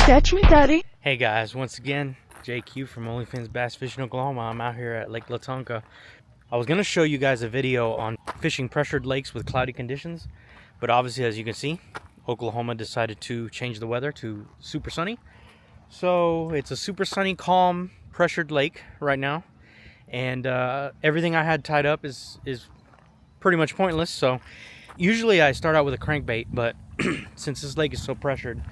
Catch me, Daddy. Hey guys, once again, JQ from OnlyFins Bass Fishing Oklahoma. I'm out here at Lake Lawtonka. I was going to show you guys a video on fishing pressured lakes with cloudy conditions, but obviously, as you can see, Oklahoma decided to change the weather to super sunny. So it's a super sunny, calm, pressured lake right now, and everything I had tied up is pretty much pointless. So usually I start out with a crankbait, but since this lake is so pressured,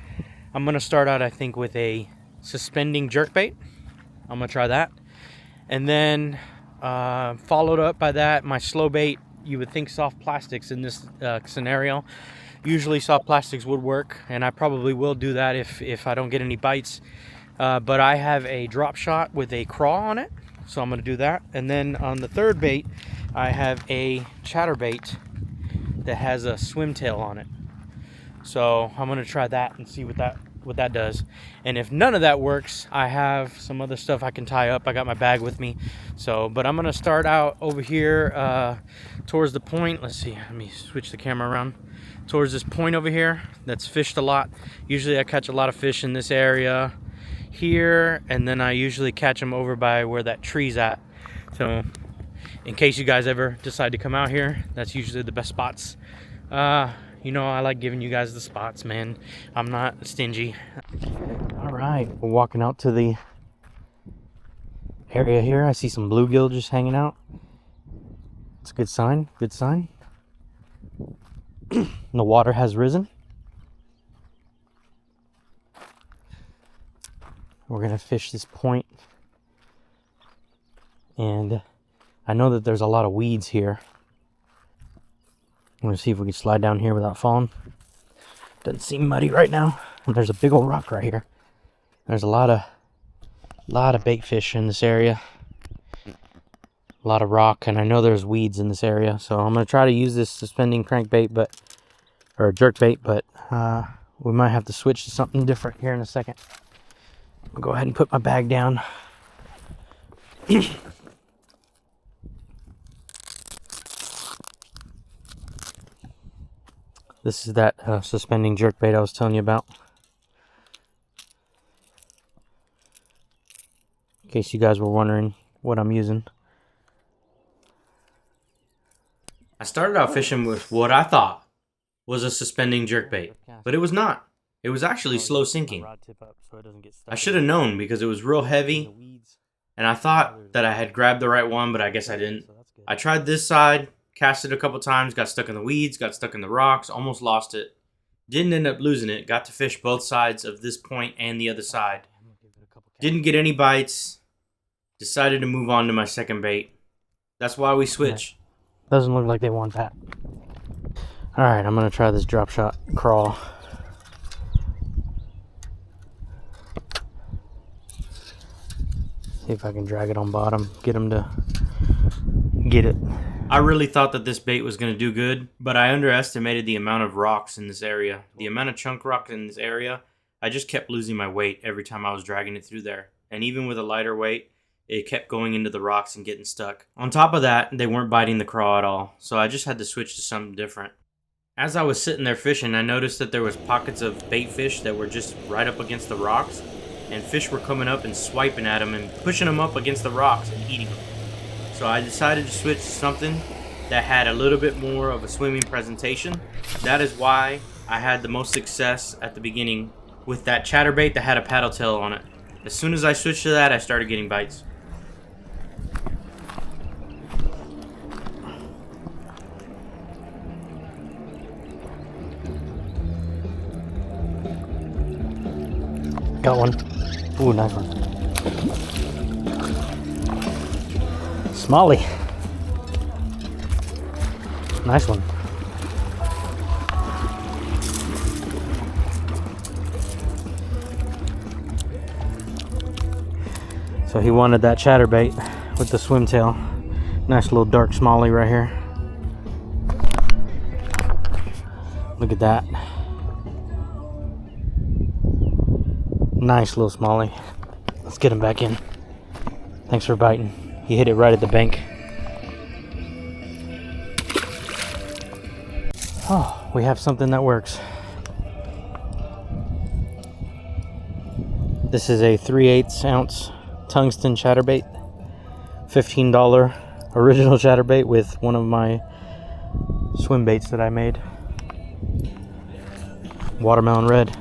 I'm going to start out, I think, with a suspending jerkbait. I'm going to try that. And then followed up by that, my slow bait. You would think soft plastics in this scenario. Usually soft plastics would work, and I probably will do that if I don't get any bites. But I have a drop shot with a craw on it, so I'm going to do that. And then on the third bait, I have a chatterbait that has a swim tail on it. So I'm going to try that and see what that does. And if none of that works, I have some other stuff I can tie up. I got my bag with me. But I'm going to start out over here towards the point. Let's see, let me switch the camera around. Towards this point over here that's fished a lot. Usually I catch a lot of fish in this area here, and then I usually catch them over by where that tree's at. So in case you guys ever decide to come out here, that's usually the best spots. You know, I like giving you guys the spots, man. I'm not stingy. All right, we're walking out to the area here. I see some bluegill just hanging out. It's a good sign, good sign. The water has risen. We're gonna fish this point. And I know that there's a lot of weeds here. I'm gonna see if we can slide down here without falling. Doesn't seem muddy right now. And there's a big old rock right here. There's a lot of bait fish in this area. A lot of rock, and I know there's weeds in this area. So I'm gonna try to use this suspending crankbait, or jerkbait, but we might have to switch to something different here in a second. I'll go ahead and put my bag down. This is that suspending jerkbait I was telling you about. In case you guys were wondering what I'm using. I started out fishing with what I thought was a suspending jerkbait, but it was not. It was actually slow sinking. I should have known because it was real heavy, and I thought that I had grabbed the right one, but I guess I didn't. I tried this side. Cast it a couple times, got stuck in the weeds, got stuck in the rocks, almost lost it. Didn't end up losing it. Got to fish both sides of this point and the other side. Didn't get any bites. Decided to move on to my second bait. That's why we switch. Doesn't look like they want that. Alright, I'm going to try this drop shot crawl. See if I can drag it on bottom. Get him to get it. I really thought that this bait was going to do good, but I underestimated the amount of rocks in this area. The amount of chunk rock in this area, I just kept losing my weight every time I was dragging it through there. And even with a lighter weight, it kept going into the rocks and getting stuck. On top of that, they weren't biting the craw at all, so I just had to switch to something different. As I was sitting there fishing, I noticed that there was pockets of bait fish that were just right up against the rocks, and fish were coming up and swiping at them and pushing them up against the rocks and eating them. So I decided to switch to something that had a little bit more of a swimming presentation. That is why I had the most success at the beginning with that chatterbait that had a paddle tail on it. As soon as I switched to that, I started getting bites. Got one. Ooh, nice one. Smalley. Nice one. So he wanted that chatterbait with the swim tail. Nice little dark smalley right here. Look at that. Nice little smalley. Let's get him back in. Thanks for biting. He hit it right at the bank. Oh, we have something that works. This is a 3/8 ounce tungsten chatterbait. $15 original chatterbait with one of my swim baits that I made. Watermelon red.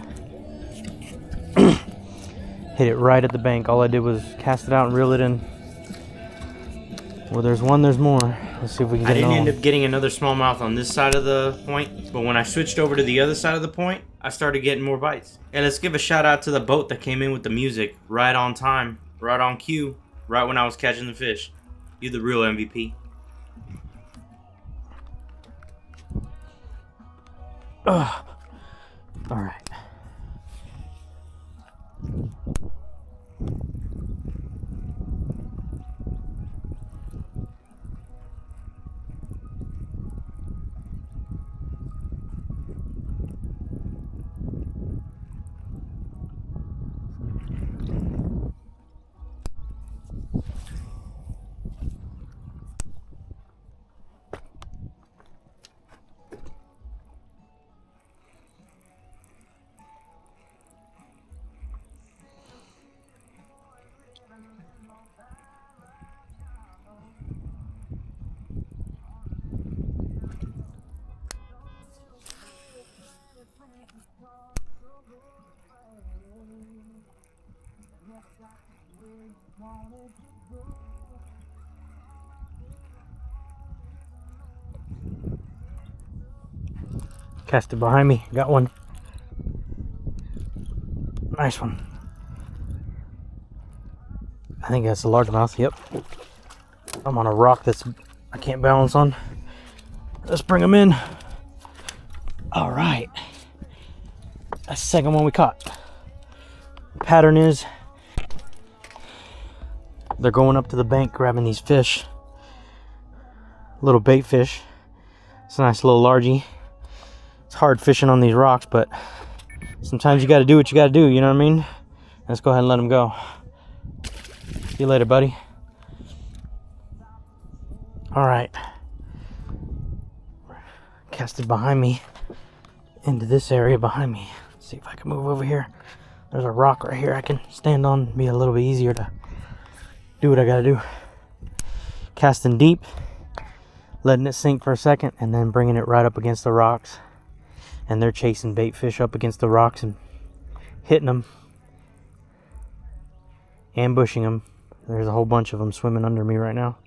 Hit it right at the bank. All I did was cast it out and reel it in. Where there's one, there's more. Let's see if we can get it on. I didn't end up getting another smallmouth on this side of the point, but when I switched over to the other side of the point, I started getting more bites. And let's give a shout out to the boat that came in with the music right on time, right on cue, right when I was catching the fish. You're the real MVP. Ugh. All right. Cast it behind me. Got one. Nice one. I think that's a largemouth. Yep. I'm on a rock that's I can't balance on. Let's bring them in. All right. That's the second one we caught. The pattern is they're going up to the bank grabbing these fish. Little bait fish. It's a nice little largie. It's hard fishing on these rocks, but sometimes you got to do what you got to do, you know what I mean? Let's go ahead and let them go. See you later, buddy. All right. Cast it behind me into this area behind me. Let's see if I can move over here. There's a rock right here I can stand on. Be a little bit easier to do what I got to do. Casting deep, letting it sink for a second, and then bringing it right up against the rocks. And they're chasing bait fish up against the rocks and hitting them, ambushing them. There's a whole bunch of them swimming under me right now.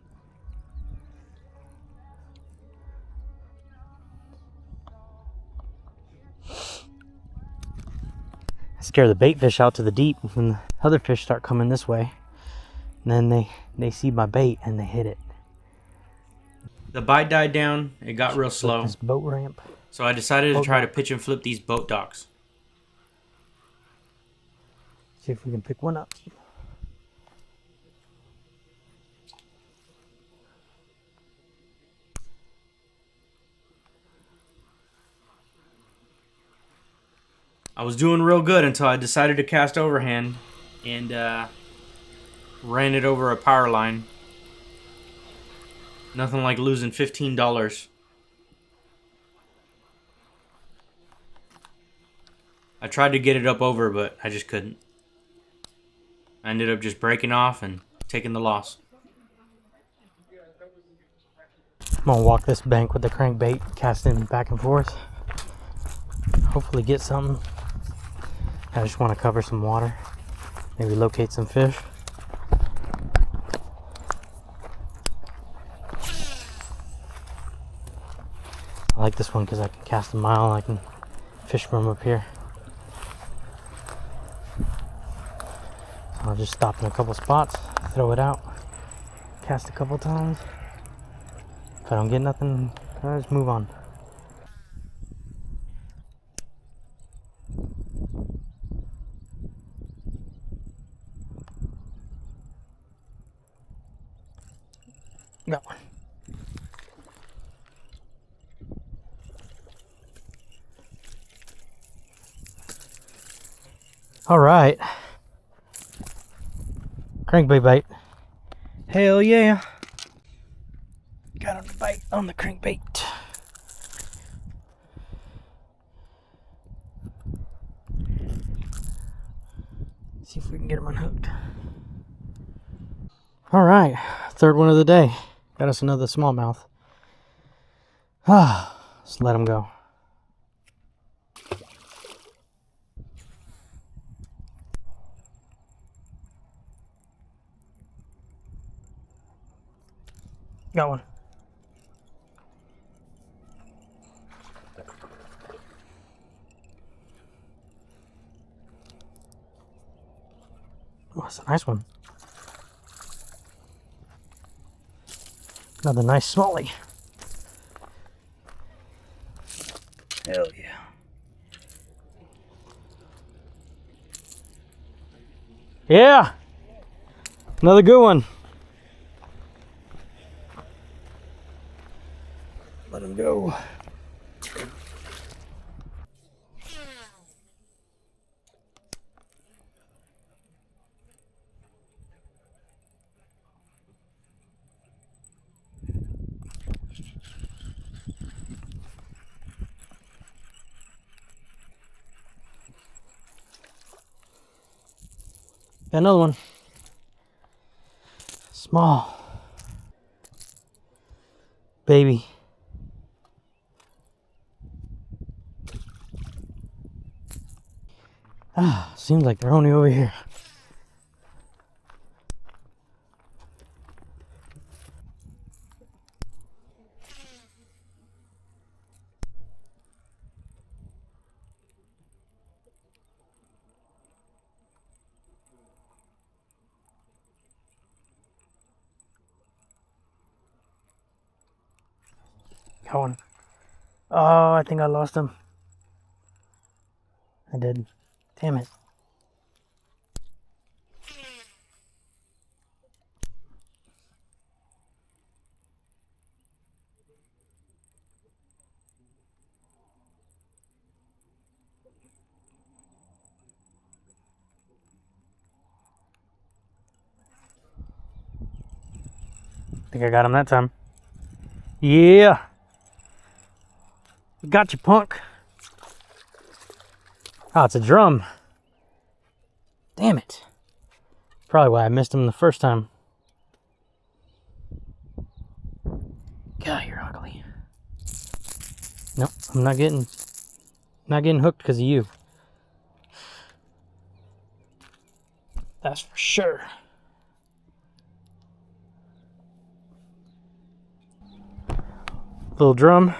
I scare the bait fish out to the deep when the other fish start coming this way. And then they see my bait and they hit it. The bite died down. It got real slow. This boat ramp. So I decided to try to pitch and flip these boat docks. See if we can pick one up. I was doing real good until I decided to cast overhand and ran it over a power line. Nothing like losing $15. I tried to get it up over, but I just couldn't. I ended up just breaking off and taking the loss. I'm gonna walk this bank with the crankbait, casting back and forth. Hopefully get something. I just want to cover some water. Maybe locate some fish. I like this one because I can cast a mile and I can fish from up here. I'll just stop in a couple spots, throw it out, cast a couple times. If I don't get nothing, I'll just move on. Got one. All right. Crankbait bite. Hell yeah. Got him to bite on the crankbait. See if we can get him unhooked. All right, third one of the day. Got us another smallmouth. Let's let him go. Got one. Oh, that's a nice one. Another nice smallie. Hell yeah. Yeah! Another good one. Let him go. Got another one. Small. Baby. Seems like they're only over here. Got one. Oh, I think I lost him. I did. Damn it. I think I got him that time. Yeah. Got you, punk. Oh, it's a drum. Damn it. Probably why I missed him the first time. God, you're ugly. Nope, I'm not getting hooked because of you. That's for sure. Little drum.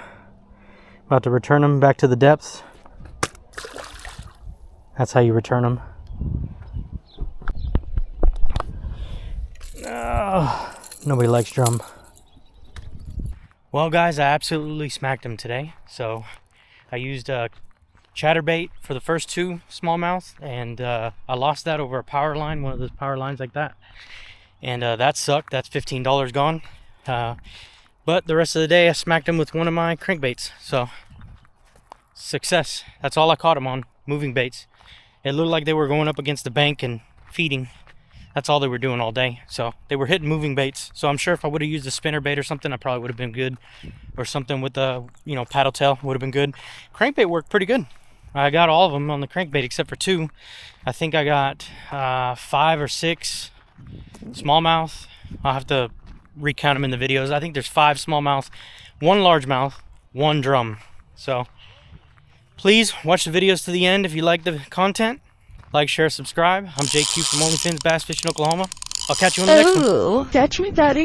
About to return them back to the depths. That's how you return them. Oh, nobody likes drum. Well, guys, I absolutely smacked him today. So I used a chatterbait for the first two smallmouth, and I lost that over a power line, one of those power lines like that. And that sucked. That's $15 gone. But the rest of the day, I smacked him with one of my crankbaits. So, success. That's all I caught him on, moving baits. It looked like they were going up against the bank and feeding. That's all they were doing all day. So, they were hitting moving baits. So, I'm sure if I would have used a spinner bait or something, I probably would have been good. Or something with a, paddle tail would have been good. Crankbait worked pretty good. I got all of them on the crankbait except for two. I think I got 5 or 6 smallmouth. I'll have to recount them in the videos. I think there's 5 smallmouth, 1 largemouth, 1 drum. So please watch the videos to the end if you like the content. Like, share, subscribe. I'm JQ from OnlyFins Bass Fishing, Oklahoma. I'll catch you on the next one. Catch me, Daddy.